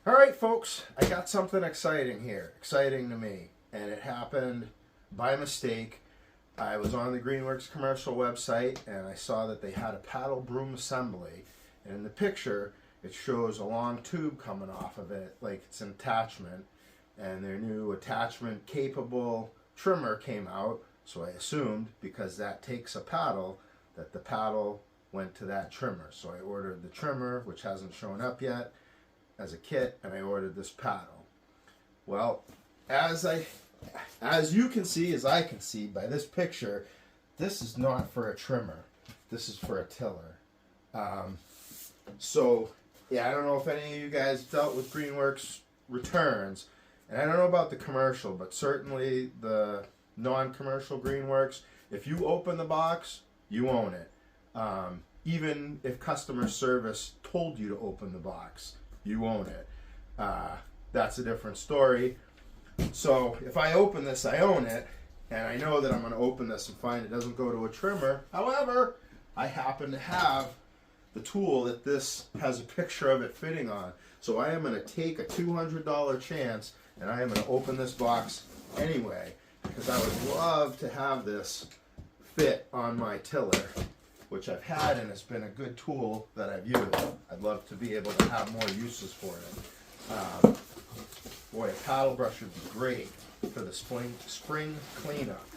All right, folks, I got something exciting here. Exciting to me. And it happened by mistake. I was on the Greenworks commercial website and I saw that they had a paddle broom assembly. And in the picture, it shows a long tube coming off of it, like it's an attachment. And their new attachment capable trimmer came out. So I assumed, because that takes a paddle, that the paddle went to that trimmer. So I ordered the trimmer, which hasn't shown up yet, as a kit, and I ordered this paddle. Well, as you can see, as I can see by this picture, this is not for a trimmer. This is for a tiller. So yeah, I don't know if any of you guys dealt with Greenworks returns, and I don't know about the commercial, but certainly the non-commercial Greenworks, if you open the box, you own it. Even if customer service told you to open the box, you own it. That's a different story. So if I open this, I own it, and I know that I'm going to open this and find it doesn't go to a trimmer. However, I happen to have the tool that this has a picture of it fitting on. So I am going to take a $200 chance, and I am going to open this box anyway, because I would love to have this fit on my tiller, which I've had, and it's been a good tool that I've used. I'd love to be able to have more uses for it. Boy, a paddle brush would be great for the spring cleanup.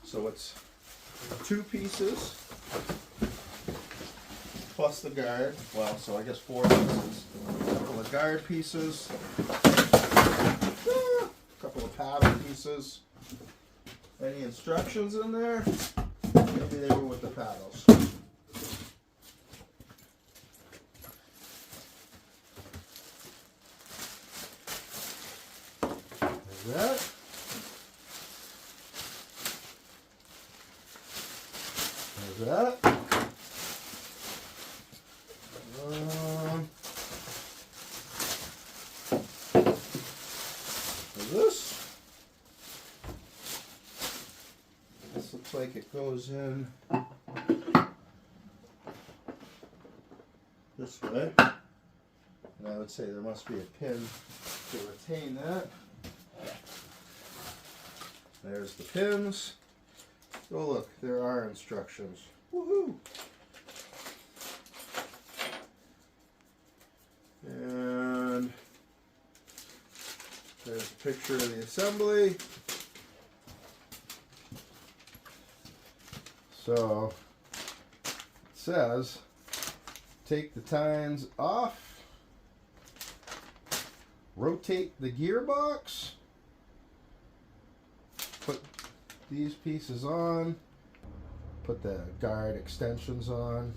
So it's 2 pieces plus the guard. Well, so I guess 4 pieces. A couple of guard pieces, a couple of paddle pieces. Any instructions in there? Maybe they were with the paddles. That. There's that. There's this. This looks like it goes in this way. And I would say there must be a pin to retain that. There's the pins. Oh look, there are instructions. Woohoo! And there's a picture of the assembly. So it says, take the tines off, rotate the gearbox, put these pieces on, put the guard extensions on,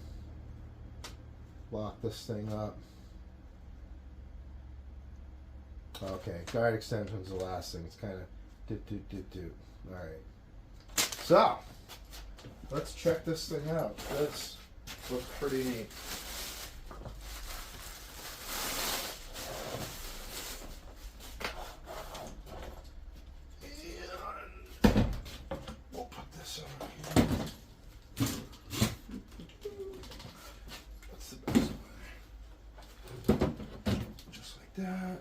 lock this thing up. Okay, guard extensions the last thing. It's kind of do. Alright. So, let's check this thing out. This looks pretty neat. That.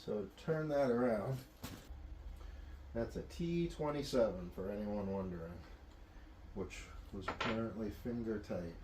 So to turn that around, that's a T27 for anyone wondering, which was apparently finger tight.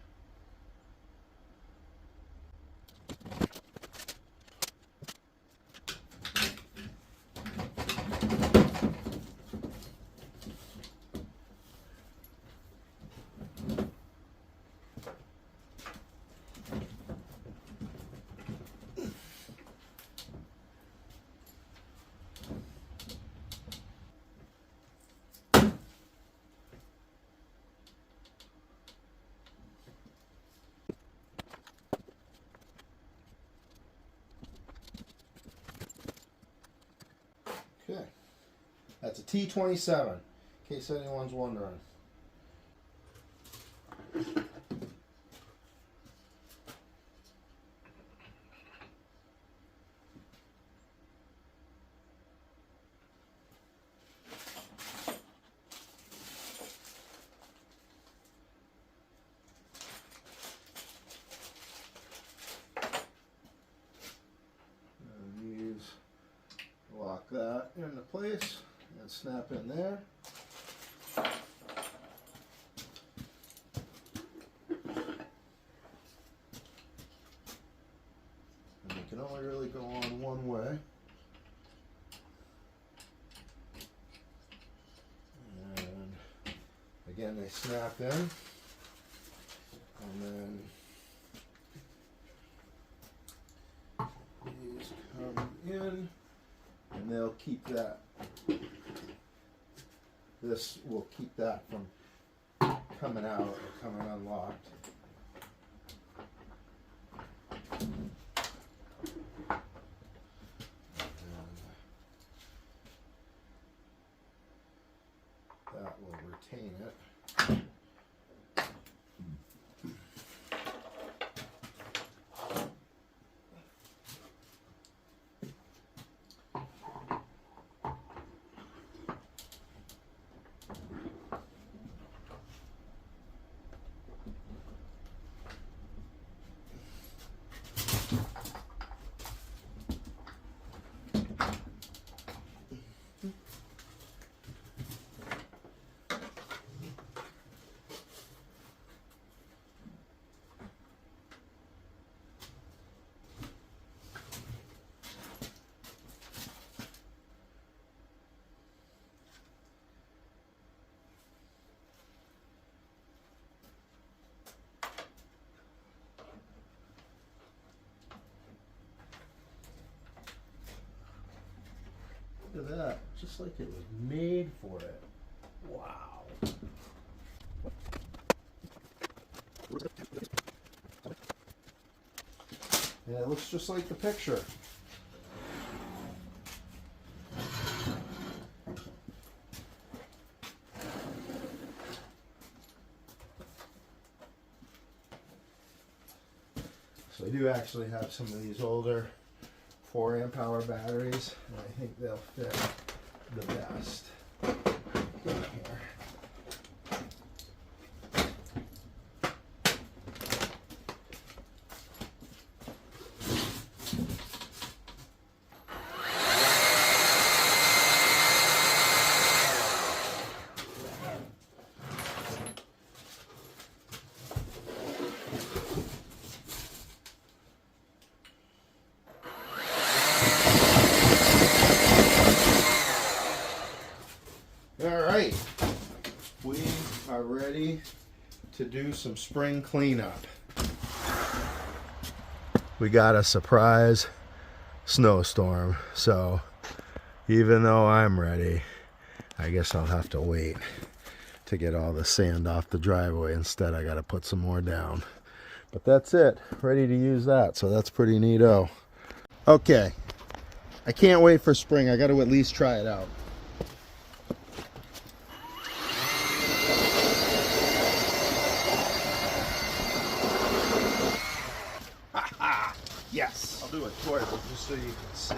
Okay. That's a T27, in case anyone's wondering. Lock that into place and snap in there. And you can only really go on one way. And again, they snap in. And then these come in. And they'll keep that, this will keep that from coming out or coming unlocked. And that will retain it. Look at that, just like it was made for it. Wow. Yeah, it looks just like the picture. So I do actually have some of these older 4 amp hour batteries, and I think they'll fit the best in here. Alright, we are ready to do some spring cleanup. We got a surprise snowstorm, so even though I'm ready, I guess I'll have to wait to get all the sand off the driveway. Instead, I got to put some more down. But that's it, ready to use that, so that's pretty neato. Okay, I can't wait for spring. I got to at least try it out. Yes. I'll do a tour just so you can see.